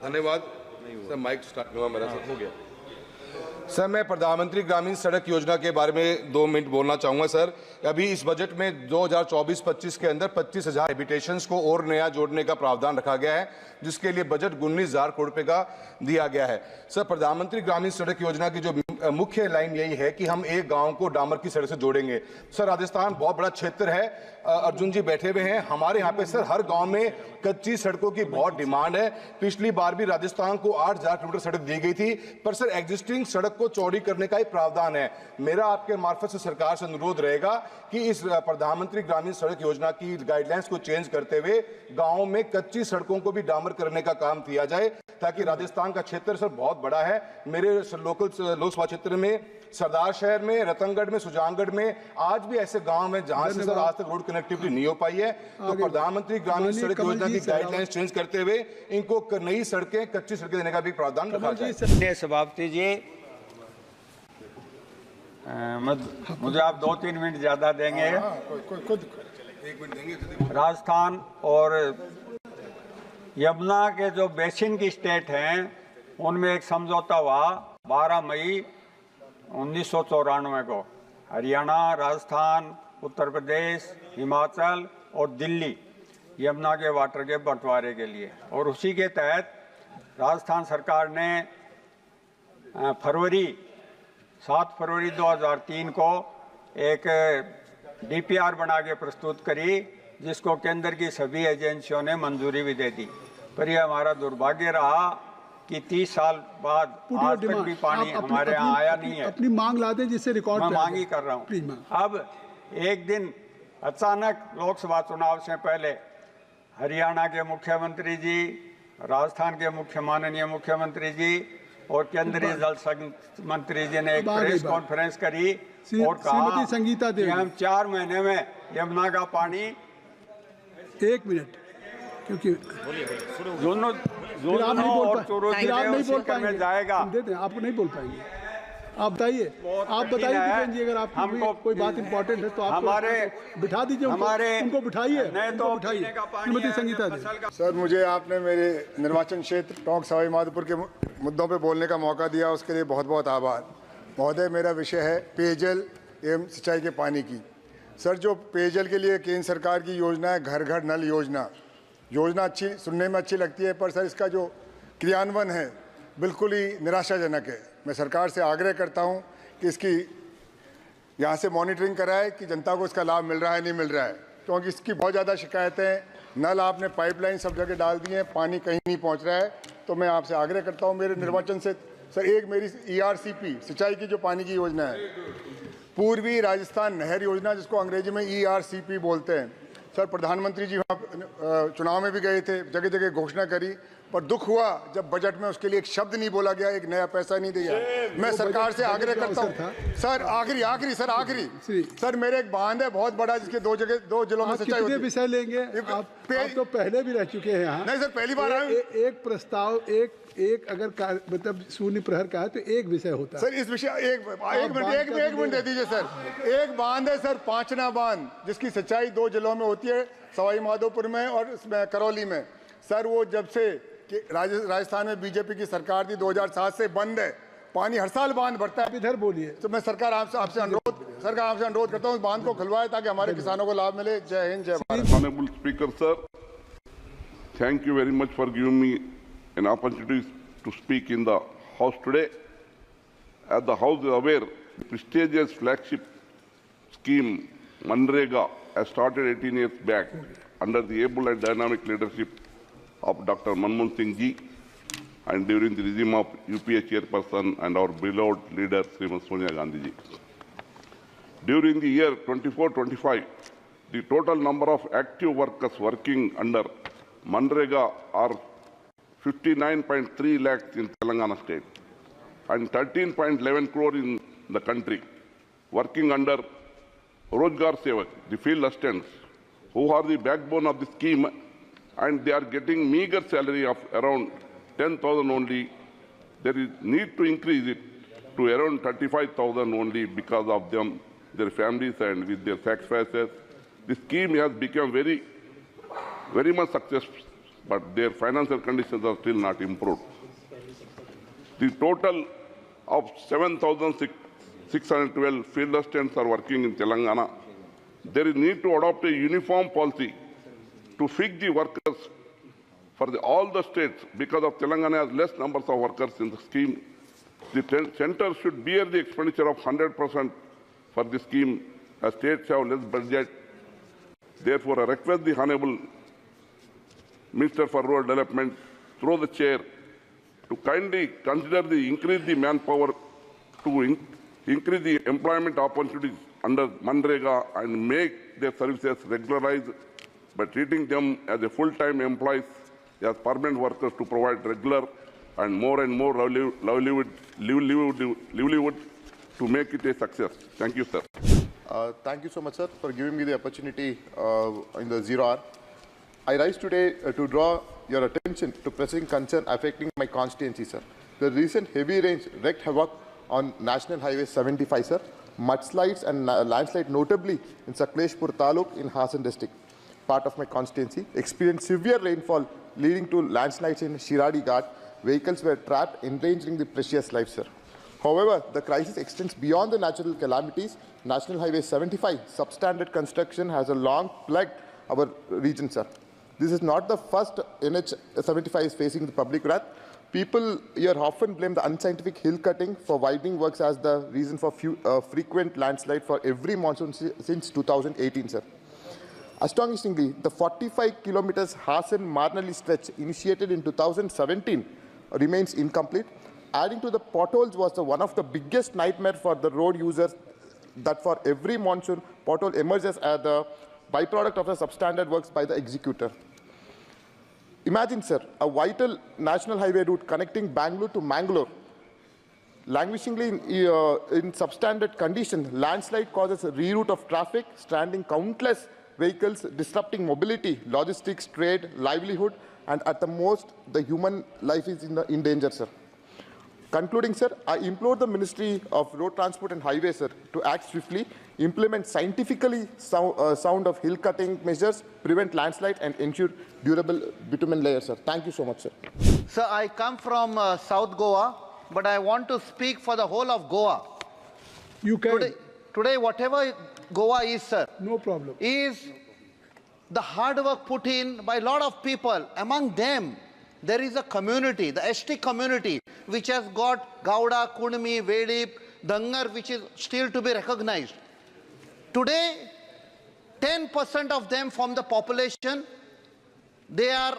धन्यवाद sir. Mic start हुआ मेरा सर, हो गया सर। मैं प्रधानमंत्री ग्रामीण सड़क योजना के बारे में 2 मिनट बोलना चाहूँगा सर। अभी इस बजट में 2024-25 के अंदर 25,000 हैबिटेशंस को और नया जोड़ने का प्रावधान रखा गया है, जिसके लिए बजट 19,000 करोड़ रुपए का दिया गया है सर। प्रधानमंत्री ग्रामीण सड़क योजना की जो मुख्य लाइन यही है कि हम एक गांव को डामर की सड़क से जोड़ेंगे सर। राजस्थान बहुत बड़ा क्षेत्र है, अर्जुन जी बैठे हुए हैं, हमारे यहाँ पे सर हर गांव में कच्ची सड़कों की बहुत डिमांड है। पिछली बार भी राजस्थान को 8,000 किलोमीटर सड़क दी गई थी, पर सर एग्जिस्टिंग सड़क को चौड़ी करने का ही प्रावधान है। मेरा आपके मार्फत से सरकार से अनुरोध रहेगा कि इस प्रधानमंत्री ग्रामीण सड़क योजना की गाइडलाइंस को चेंज करते हुए गाँव में कच्ची सड़कों को भी डामर करने का काम किया जाए, ताकि राजस्थान का क्षेत्र सर बहुत बड़ा है। मेरे लोकल लोकसभा क्षेत्र में सरदार शहर में, रतनगढ़ में, सुजानगढ़ में आज भी ऐसे गांव हैं जहां से सर आज तक रोड कनेक्टिविटी नहीं हो पाई है। तो प्रधानमंत्री ग्रामीण सड़क योजना की गाइडलाइंस चेंज करते हुए इनको नई सड़कें, कच्ची सड़कें देने का भी प्रावधान रखा जाए। सभापति जी, मुझे आप 2-3 मिनट ज्यादा देंगे। एक मिनट देंगे। राजस्थान और यमुना के जो बेसिन की स्टेट हैं उनमें एक समझौता हुआ 12 मई 1994 को। हरियाणा, राजस्थान, उत्तर प्रदेश, हिमाचल और दिल्ली यमुना के वाटर के बंटवारे के लिए, और उसी के तहत राजस्थान सरकार ने 7 फरवरी 2003 को एक डीपीआर बना के प्रस्तुत करी, जिसको केंद्र की सभी एजेंसियों ने मंजूरी भी दे दी। पर यह हमारा दुर्भाग्य रहा कि 30 साल बाद आज तक भी पानी हमारे यहाँ आया नहीं है। अपनी मांग ला दें जिससे रिकॉर्ड मैं मांग ही कर रहा हूँ। अब एक दिन अचानक लोकसभा चुनाव से पहले हरियाणा के मुख्यमंत्री जी, राजस्थान के माननीय मुख्यमंत्री जी और केंद्रीय जल मंत्री जी ने एक प्रेस कॉन्फ्रेंस करी और कहा कि हम 4 महीने में यमुना का पानी 1 मिनट, क्योंकि दोनों आप नहीं बोल पाएंगे जाएगा। आपको नहीं बोल पाएंगे, आप बताइए। आप बताइए जी, अगर आपको कोई बात इंपॉर्टेंट है तो आप हमारे बिठा दीजिए, उनको बिठाइए, बिठाइए। श्रीमती संगीता जी। सर, मुझे आपने मेरे निर्वाचन क्षेत्र टोंक सवाई माधोपुर के मुद्दों पे बोलने का मौका दिया, उसके लिए बहुत बहुत आभार। महोदय, मेरा विषय है पेयजल एवं सिंचाई के पानी की। सर, जो पेयजल के लिए केंद्र सरकार की योजना है घर घर नल योजना अच्छी, सुनने में अच्छी लगती है, पर सर इसका जो क्रियान्वयन है बिल्कुल ही निराशाजनक है। मैं सरकार से आग्रह करता हूं कि इसकी यहाँ से मॉनिटरिंग कराए कि जनता को इसका लाभ मिल रहा है नहीं मिल रहा है, क्योंकि इसकी बहुत ज़्यादा शिकायतें हैं। नल आपने पाइपलाइन सब जगह डाल दी हैं, पानी कहीं नहीं पहुँच रहा है। तो मैं आपसे आग्रह करता हूँ मेरे निर्वाचन से सर, एक मेरी ERCP सिंचाई की जो पानी की योजना है, पूर्वी राजस्थान नहर योजना, जिसको अंग्रेजी में ERCP बोलते हैं। सर, प्रधानमंत्री जी वहाँ चुनाव में भी गए थे, जगह जगह घोषणा करी, पर दुख हुआ जब बजट में उसके लिए एक शब्द नहीं बोला गया, एक नया पैसा नहीं दिया। मैं सरकार से आग्रह करता हूँ सर, आखिरी सर, मेरे एक बांध है बहुत बड़ा, जिसके 2 जिलों में सिंचाई होती है। विषय लेंगे आप तो पहले भी रह चुके हैं यहाँ। नहीं सर, पहली बार आए। एक प्रस्ताव एक अगर मतलब शून्य प्रहर का है तो एक विषय होता है सर। इस विषय एक मिनट दे दीजिए सर। एक बांध है सर, पांचना बांध, जिसकी सिंचाई 2 जिलों में होती है, सवाई माधोपुर में और करौली में। सर, वो जब से राजस्थान में बीजेपी की सरकार थी 2007 से बंद है। पानी हर साल बांध भरता है। इधर बोलिए। तो मैं सरकार आपसे अनुरोध करता हूँ बांध को खुलवाए ताकि हमारे किसानों को लाभ मिले। जय हिंद, जय Bharat. Honorable Speaker, sir, thank you very much for giving me an opportunity to speak in the House today. As the House is aware, the prestigious flagship scheme Manrega has started 18 years back under the able and dynamic leadership of Dr. Manmohan Singh ji, and during the regime of UPA chairperson and our beloved leader Srimati Sonia Gandhi ji. During the year 24-25, the total number of active workers working under Manrega are 59.3 lakhs in Telangana state and 13.11 crore in the country, working under Rozgar Sevak, the field assistants, who are the backbone of the scheme, and they are getting meager salary of around 10,000 only. There is need to increase it to around 35,000 only because of them, their families and with their sacrifices. The scheme has become very much successful but their financial conditions are still not improved. The total of 7,612 field assistants are working in Telangana. There is need to adopt a uniform policy to fix the workers for all the states, because of Telangana has less numbers of workers in the scheme. The center should bear the expenditure of 100% for the scheme, as states have less budget. Therefore, I request the Honorable Minister for Rural Development, through the chair, to kindly consider increase the manpower, to increase the employment opportunities under Manrega and make their services regularized by treating them as a full-time employees, as permanent workers, to provide regular and more livelihood to make it a success. Thank you, sir. Thank you so much, sir, for giving me the opportunity in the 0 hour. I rise today to draw your attention to pressing concern affecting my constituency, sir. The recent heavy rains wreaked havoc on National Highway 75, sir. Mudslides and landslide, notably in Sakleshpur Taluk in Hassan district, part of my constituency, experienced severe rainfall leading to landslides in Shiradi Ghat. Vehicles were trapped, endangering the precious lives, sir. However, the crisis extends beyond the natural calamities. National Highway 75 substandard construction has a long plagued our region, sir. This is not the first NH 75 is facing the public wrath. People here often blame the unscientific hill cutting for widening works as the reason for frequent landslide for every monsoon since 2018, sir. Astonishingly, the 45 kilometers Hassan-Marnali stretch initiated in 2017 remains incomplete. Adding to the potholes was one of the biggest nightmare for the road users, that for every monsoon, pothole emerges as the byproduct of the substandard works by the executor. Imagine, sir, a vital national highway route connecting Bangalore to Mangalore, languishingly in substandard condition. Landslide causes a reroute of traffic, stranding countless vehicles, disrupting mobility, logistics, trade, livelihood, and at the most, the human life is in danger, sir. Concluding, sir, I implore the Ministry of Road Transport and Highways, sir, to act swiftly, implement scientifically sound of hill cutting measures, prevent landslide, and ensure durable bitumen layers, sir. Thank you so much, sir. Sir, I come from South Goa, but I want to speak for the whole of Goa. You can. Today, whatever Goa is, sir, No problem. is the hard work put in by a lot of people. Among them, there is a community, the ST community, which has got Gowda, Kunmi, Vedip, Dangar, which is still to be recognized. Today, 10% of them from the population, they are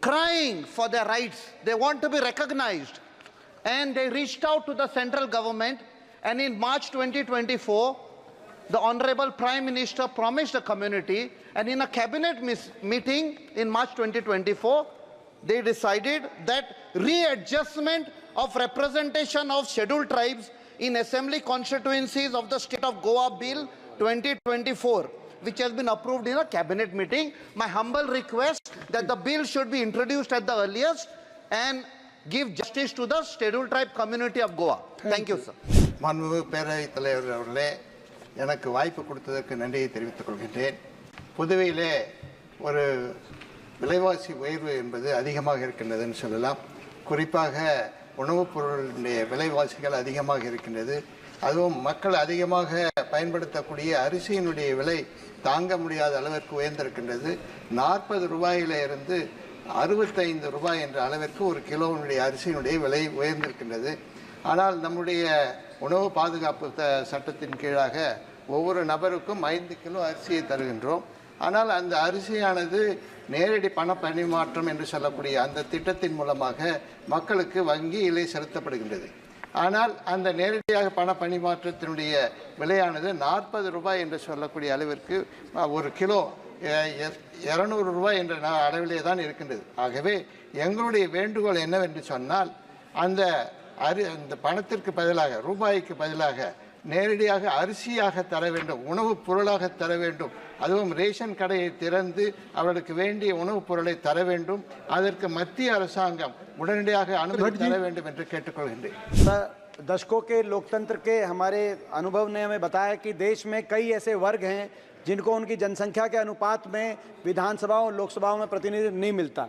crying for their rights. They want to be recognized. And they reached out to the central government, and in March 2024, the Honorable Prime Minister promised the community, and in a cabinet meeting in March 2024, they decided that readjustment of representation of scheduled tribes in assembly constituencies of the state of Goa Bill 2024, which has been approved in a cabinet meeting. My humble request that the bill should be introduced at the earliest and give justice to the scheduled tribe community of Goa. Thank you, sir. மாண்புமிகு பேரவைத் தலைவர் அவர்களே, எனக்கு வாய்ப்பு கொடுத்ததற்கு நன்றியை தெரிவித்துக் கொள்கின்றேன். புதுவையிலே ஒரு விலைவாசி உயர்வு என்பது அதிகமாக இருக்கின்றதுன்னு சொல்லலாம். குறிப்பாக உணவுப் பொருளுடைய விலைவாசிகள் அதிகமாக இருக்கின்றது. அதுவும் மக்கள் அதிகமாக பயன்படுத்தக்கூடிய அரிசியினுடைய விலை தாங்க முடியாத அளவிற்கு உயர்ந்திருக்கின்றது. 40 ரூபாயிலிருந்து 65 ரூபாய் என்ற அளவிற்கு ஒரு கிலோவினுடைய அரிசியினுடைய விலை உயர்ந்திருக்கின்றது. ஆனால் நம்முடைய உணவு பாதுகாப்பு சட்டத்தின் கீழாக ஒவ்வொரு நபருக்கும் 5 கிலோ அரிசியை தருகின்றோம். ஆனால் அந்த அரிசியானது நேரடி பண பரிமாற்றம் என்று சொல்லக்கூடிய அந்த திட்டத்தின் மூலமாக மக்களுக்கு வங்கியிலே செலுத்தப்படுகின்றது. ஆனால் அந்த நேரடியாக பண பரிமாற்றத்தினுடைய விலையானது 40 ரூபாய் என்று சொல்லக்கூடிய அளவிற்கு ஒரு கிலோ 200 ரூபாய் என்ற அளவிலே தான் இருக்கின்றது. ஆகவே எங்களுடைய வேண்டுகோள் என்னவென்று சொன்னால், அந்த பணத்திற்கு பதிலாக, ரூபாய்க்கு பதிலாக நேரடியாக அரிசியாக தர வேண்டும், உணவுப் பொருளாக தர வேண்டும். அதுவும் ரேஷன் கடையை திறந்து அவர்களுக்கு வேண்டிய உணவுப் பொருளை தர வேண்டும். அதற்கு மத்திய அரசாங்கம் உடனடியாக அனுமதி தர வேண்டும் என்று கேட்டுக்கொள்கின்றேன். Sir, दशकों के लोकतंत्र के हमारे अनुभव ने हमें बताया कि देश में कई ऐसे वर्ग हैं जिनको उनकी जनसंख्या के अनुपात में विधानसभाओं और लोकसभाओं में प्रतिनिधित्व नहीं मिलता।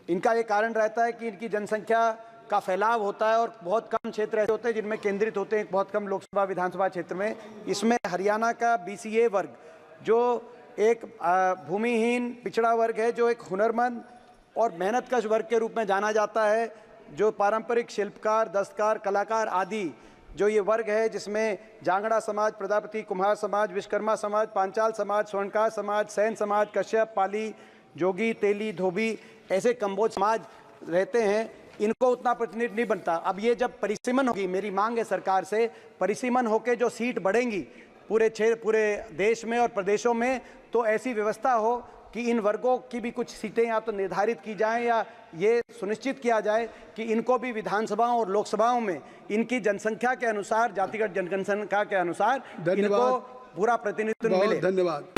इनका ये कारण रहता है कि इनकी जनसंख्या का फैलाव होता है और बहुत कम क्षेत्र ऐसे होते हैं जिनमें केंद्रित होते हैं, बहुत कम लोकसभा विधानसभा क्षेत्र में। इसमें हरियाणा का BCA वर्ग जो एक भूमिहीन पिछड़ा वर्ग है, जो एक हुनरमंद और मेहनतकश वर्ग के रूप में जाना जाता है, जो पारंपरिक शिल्पकार, दस्तकार, कलाकार आदि जो ये वर्ग है, जिसमें जांगड़ा समाज, प्रजापति कुम्हार समाज, विश्वकर्मा समाज, पांचाल समाज, स्वर्णकार समाज, सैन समाज, कश्यप, पाली, जोगी, तेली, धोबी, ऐसे कंबोज समाज रहते हैं, इनको उतना प्रतिनिधित्व नहीं बनता। अब ये जब परिसीमन होगी, मेरी मांग है सरकार से, परिसीमन होकर जो सीट बढ़ेंगी पूरे देश में और प्रदेशों में, तो ऐसी व्यवस्था हो कि इन वर्गों की भी कुछ सीटें या तो निर्धारित की जाएं या ये सुनिश्चित किया जाए कि इनको भी विधानसभाओं और लोकसभाओं में इनकी जनसंख्या के अनुसार, जातिगत जनसंख्या के अनुसार इनको पूरा प्रतिनिधित्व मिले। धन्यवाद।